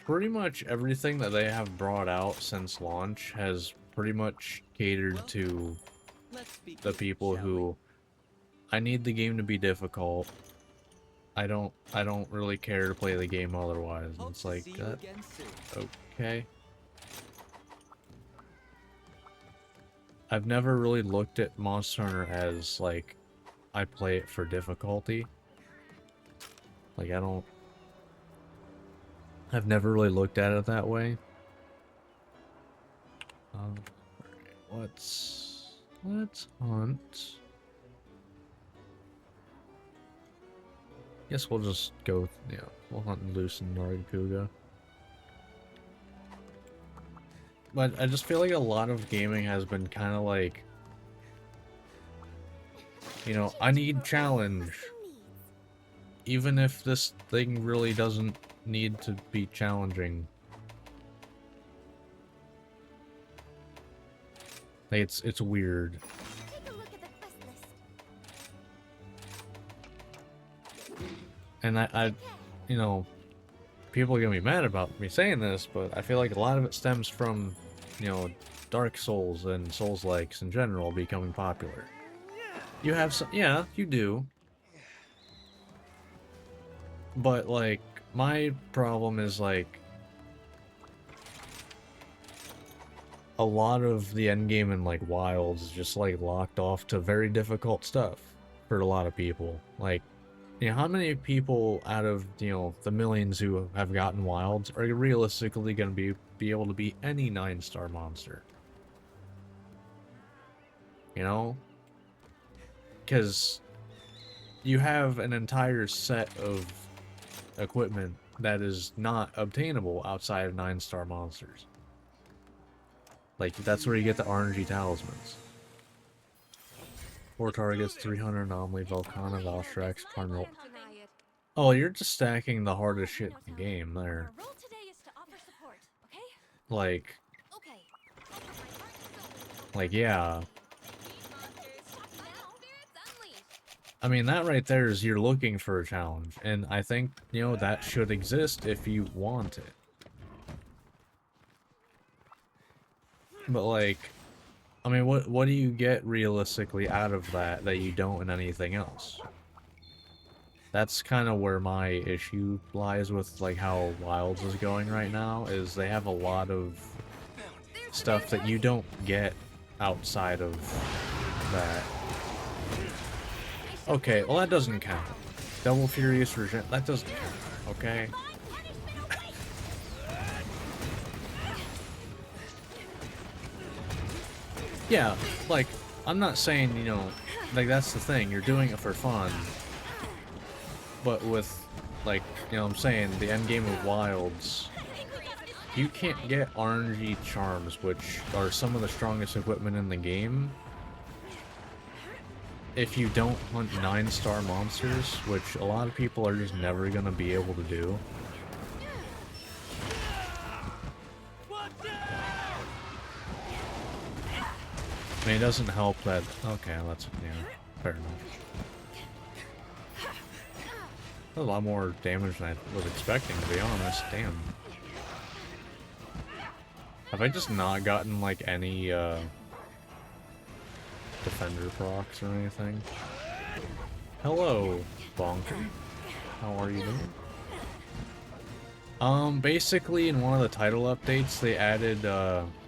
pretty much everything that they have brought out since launch has pretty much catered to Let's begin, the people shall who I need the game to be difficult. I don't really care to play the game otherwise. we? And it's like See you that. again soon. Okay. I've never really looked at Monster Hunter as, like, I play it for difficulty. Like, I've never really looked at it that way. Let's hunt. Guess we'll just go, yeah, we'll hunt and loose in Nargacuga. But I just feel like a lot of gaming has been kind of like, you know, I need challenge. Even if this thing really doesn't need to be challenging. Like, it's weird. Take a look at the quest list. And I, you know, people are gonna be mad about me saying this, but I feel like a lot of it stems from, you know, Dark Souls and Souls-likes in general becoming popular. You have some, yeah, you do. But, like, my problem is, like, a lot of the endgame in, like, Wilds is just, like, locked off to very difficult stuff for a lot of people. Like, you know, how many people out of, you know, the millions who have gotten Wilds are realistically going to be able to beat any 9-star monster? You know? Because you have an entire set of equipment that is not obtainable outside of 9-star monsters. Like, that's where you get the RNG talismans. 4 targets, 300 anomaly, Volcana, Valstrax, Primal. Deny it. Oh, you're just stacking the hardest shit in the game there. Our role today is to offer support, okay? Like, Okay. Offer my heart and soul. yeah. These monsters. Now, spirits unleashed. I mean, that right there is you're looking for a challenge. And I think, you know, that should exist if you want it. But, like, I mean, what do you get realistically out of that you don't in anything else? That's kind of where my issue lies with, like, how Wilds is going right now, is they have a lot of stuff that you don't get outside of that. Okay, well that doesn't count. Double Furious Regen, that doesn't count, okay? Yeah, like, I'm not saying, you know, like, that's the thing, you're doing it for fun. But with, like, you know what I'm saying, the endgame of Wilds, you can't get RNG charms, which are some of the strongest equipment in the game, if you don't hunt 9-star monsters, which a lot of people are just never gonna be able to do. Watch out! mean, it doesn't help that... Okay, that's... Yeah, fair enough. A lot more damage than I was expecting, to be honest. Damn. Have I just not gotten, like, any, defender procs or anything? Hello, Bonker. How are you doing? Basically, in one of the title updates, they added,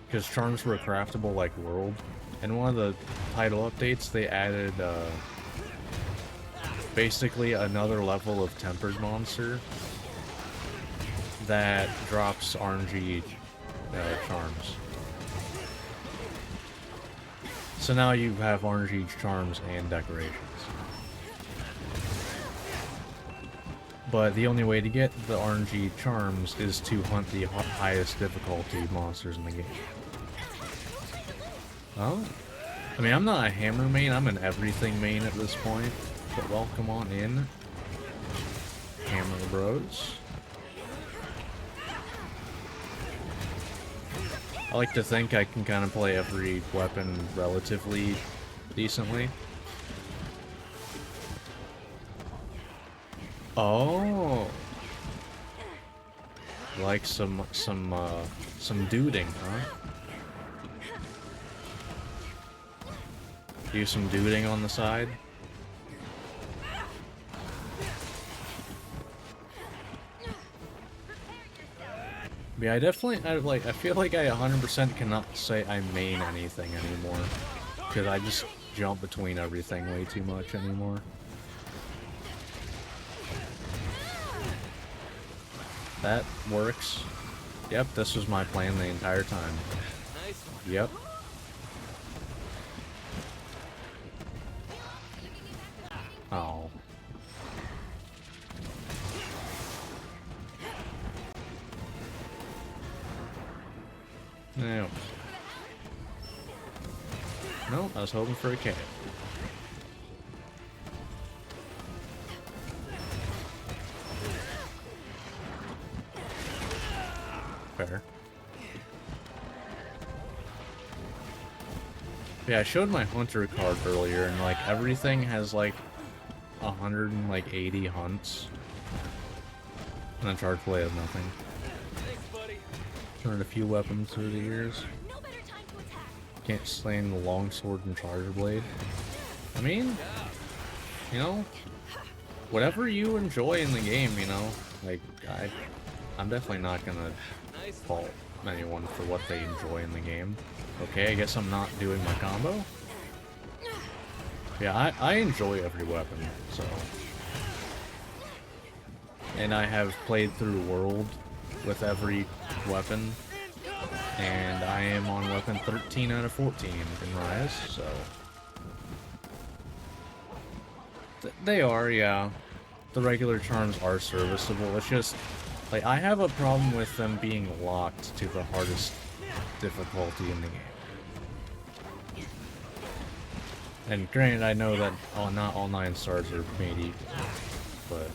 because charms were a craftable, like, world. In one of the title updates, they added, basically another level of tempered monster that drops RNG charms. So now you have RNG charms and decorations. But the only way to get the RNG charms is to hunt the highest difficulty monsters in the game. Oh? I mean, I'm not a hammer main, I'm an everything main at this point. But welcome on in, Hammer Bros. I like to think I can kind of play every weapon relatively decently. Oh, like some duding, huh? Do some duding on the side. Yeah, I feel like I 100% cannot say I main anything anymore. Because I just jump between everything way too much anymore. That works. Yep, this was my plan the entire time. Nice one. Yep. Oh. No. No, I was hoping for a cat. Fair. Yeah, I showed my hunter card earlier, and like everything has like 180 hunts. And then charge play has nothing. Thanks, buddy. Turned a few weapons through the years. No better time to attack. Can't sling the longsword and charger blade. I mean, you know, whatever you enjoy in the game, you know, like I'm definitely not gonna Nice one. fault anyone for what they enjoy in the game. Okay, I guess I'm not doing my combo. Yeah, I enjoy every weapon, so. And I have played through World with every weapon, and I am on weapon 13 out of 14 in Rise, so. They are, yeah. The regular charms are serviceable. It's just, like, I have a problem with them being locked to the hardest difficulty in the game. And granted, I know that not all 9 stars are made equal, but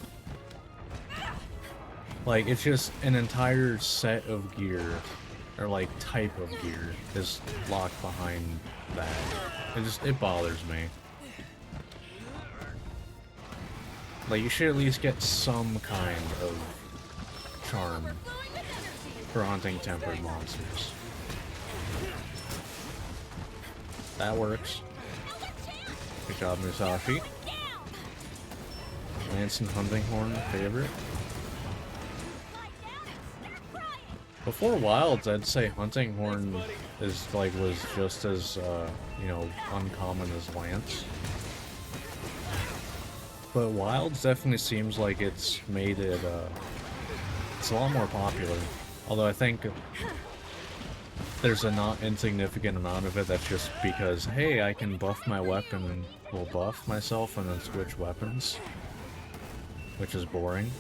like, it's just an entire set of gear, or like type of gear, is locked behind that. It bothers me. Like, you should at least get some kind of charm for hunting tempered monsters. That works. Good job, Musashi. Lance and Hunting Horn, favorite. Before Wilds, I'd say Hunting Horn was just as, you know, uncommon as Lance. But Wilds definitely seems like it's made it, it's a lot more popular. Although I think there's a not insignificant amount of it that's just because, hey, I can buff my weapon, will buff myself and then switch weapons. Which is boring.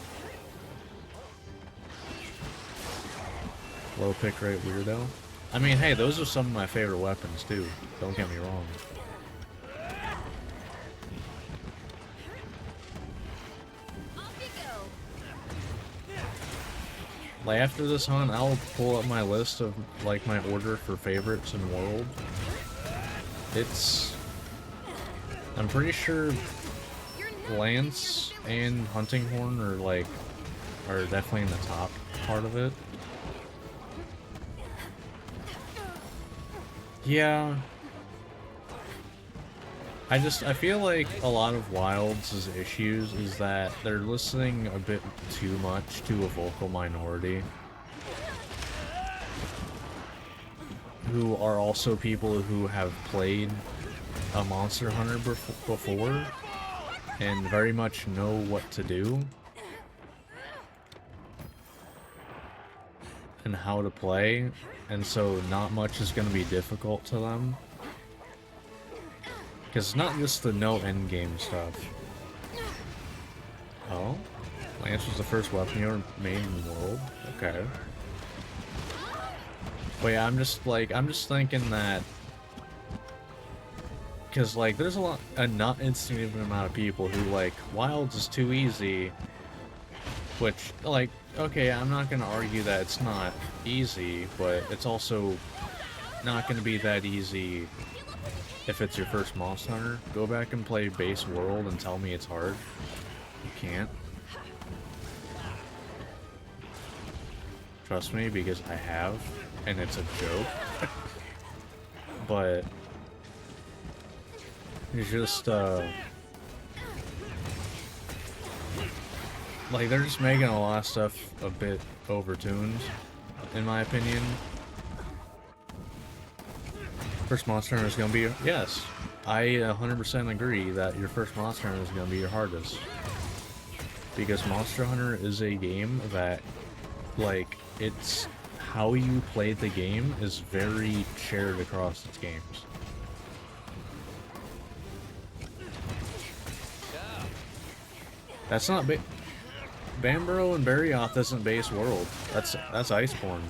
Low pick rate weirdo. I mean, hey, those are some of my favorite weapons too. Don't get me wrong. Off you go. Like, after this hunt, I'll pull up my list of, like, my order for favorites in World. it's... I'm pretty sure You're not Lance and Hunting Horn are like... are definitely in the top part of it. Yeah. I feel like a lot of Wilds' issues is that they're listening a bit too much to a vocal minority. Who are also people who have played a Monster Hunter before and very much know what to do and how to play, and so not much is going to be difficult to them. Because it's not just the no endgame stuff. Oh? Lance was the first weapon you ever made in the world? Okay. But yeah, I'm just thinking that... Because, like, there's a not insignificant amount of people who, like, Wilds is too easy. Which, like, okay, I'm not gonna argue that it's not easy, but it's also not gonna be that easy if it's your first Monster Hunter. Go back and play base world and tell me it's hard. You can't. Trust me, because I have, and it's a joke. But it's just like, they're just making a lot of stuff a bit overtuned, in my opinion. First Monster Hunter is gonna be... Yes, I 100% agree that your first Monster Hunter is gonna be your hardest. Because Monster Hunter is a game that, like, it's... how you play the game is very shared across its games. That's not Bambro and Barioth isn't base world. That's Iceborne.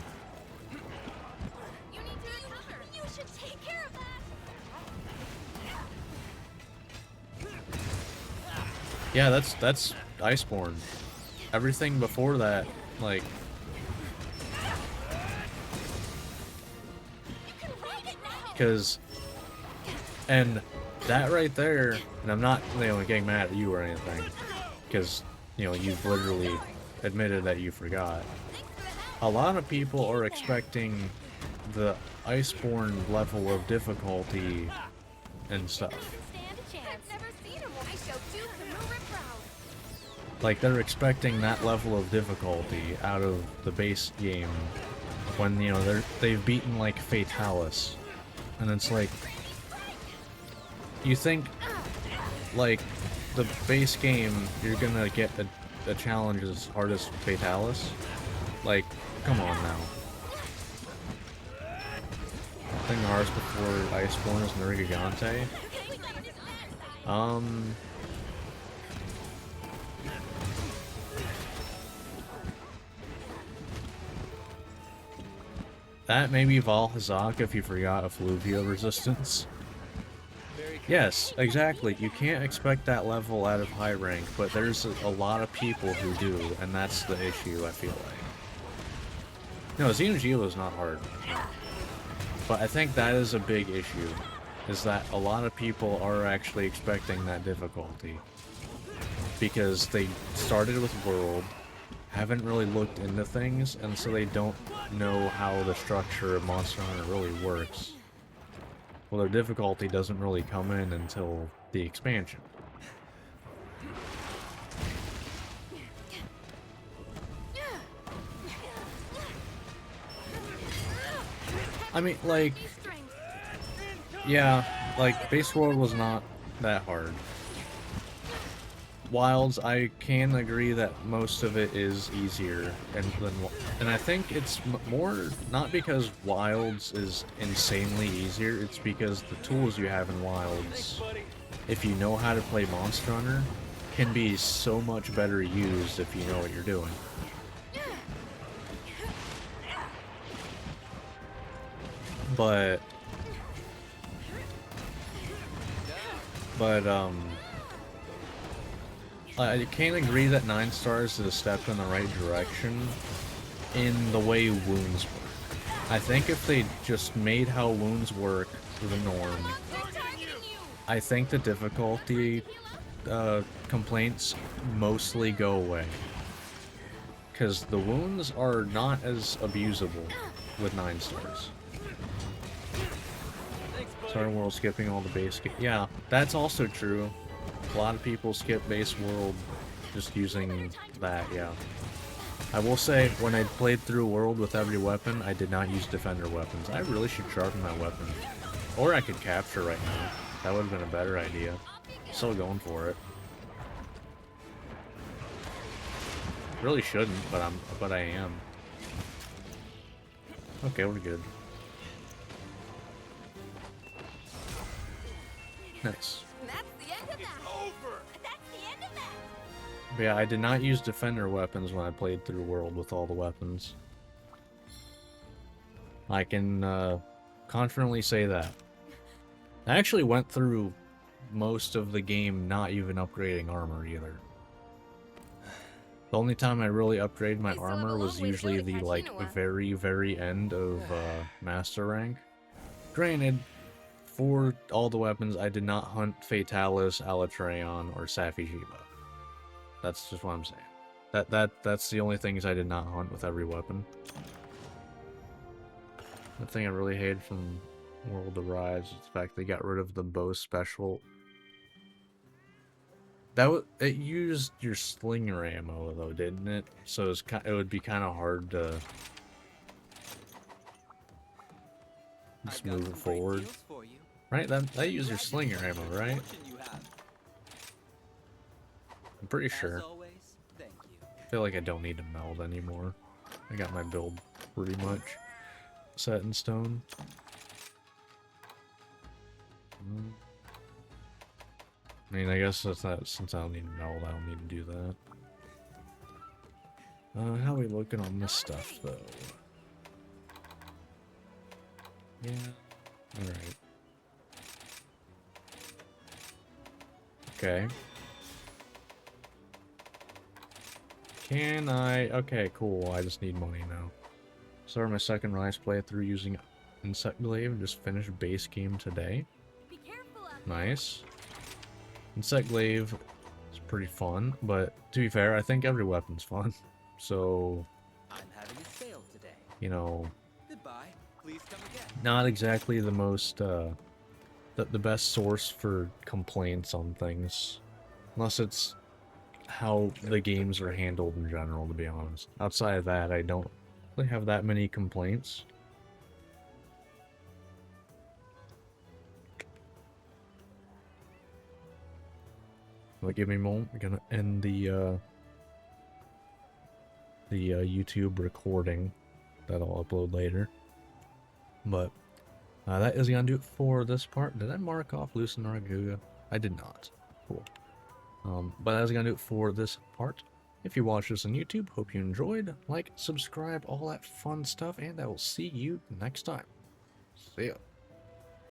You need to do better. You should take care of that. Yeah, that's Iceborne. Everything before that, like... You can ride it now. Because... And that right there, and I'm not, getting mad at you or anything, because, you've literally admitted that you forgot. A lot of people are expecting the Iceborne level of difficulty and stuff. Stand a chance. I've never seen him. I shall do Kamura proud. Like, they're expecting that level of difficulty out of the base game when, they've beaten, like, Fatalis. And it's like... You think, like, the base game, you're gonna get a challenge as hard as Fatalis? Like, come on now. I think the hardest before Iceborne is Nergigante. That may be Valhazak if you forgot Effluvio resistance. Yes, exactly. You can't expect that level out of high rank, but there's a lot of people who do, and that's the issue, I feel like. No, Xeno'jiiva is not hard. But I think that is a big issue, is that a lot of people are actually expecting that difficulty. Because they started with World, haven't really looked into things, and so they don't know how the structure of Monster Hunter really works. Well, their difficulty doesn't really come in until the expansion. I mean, like, yeah, like, Base World was not that hard. Wilds, I can agree that most of it is easier, and I think it's more not because Wilds is insanely easier. It's because the tools you have in Wilds, if you know how to play Monster Hunter, can be so much better used if you know what you're doing. But I can't agree that 9 stars is a step in the right direction in the way wounds work. I think if they just made how wounds work the norm, I think the difficulty complaints mostly go away. Because the wounds are not as abusable with 9 stars. Thanks, buddy. Starting world skipping all the base yeah, that's also true. A lot of people skip base world just using that, yeah. I will say, when I played through world with every weapon, I did not use defender weapons. I really should sharpen my weapon. Or I could capture right now. That would have been a better idea. Still going for it. Really shouldn't, but I am. Okay, we're good. Nice. That's the end of that. Over. That's the end of that. But yeah, I did not use defender weapons when I played through world with all the weapons. I can confidently say that. I actually went through most of the game not even upgrading armor either. The only time I really upgraded my We still have a armor long was way to go usually to the catch like Hinoa. very end of master rank. Granted, for all the weapons, I did not hunt Fatalis, Alatreon, or Safi'jiiva. That's just what I'm saying. That's the only things I did not hunt with every weapon. The thing I really hated from World of Rise is the fact they got rid of the bow special. It used your slinger ammo though, didn't it? So it would be kind of hard to just I've got move some it great forward, deals for you. right? That used your slinger ammo, right? Fortune you have. I'm pretty As sure. always, thank you. I feel like I don't need to meld anymore. I got my build pretty much set in stone. I mean, I guess that's not, since I don't need to meld, I don't need to do that. How are we looking on this stuff, though? Yeah, alright. Okay. Can I? Okay, cool. I just need money now. Start my second Rise playthrough using Insect Glaive and just finished base game today. Be careful out Nice. Insect Glaive is pretty fun, but to be fair, I think every weapon's fun. So, I'm having a sale today. you know, Goodbye. Please come again. not exactly the most, the best source for complaints on things. Unless it's how the games are handled in general, to be honest. Outside of that, I don't really have that many complaints. Well, give me a moment. I'm gonna end the YouTube recording that I'll upload later. But that is gonna do it for this part. Did I mark off Lucent Nargaga? I did not. Cool. But that is gonna do it for this part. If you watch this on YouTube, hope you enjoyed. Like, subscribe, all that fun stuff, and I will see you next time. See ya.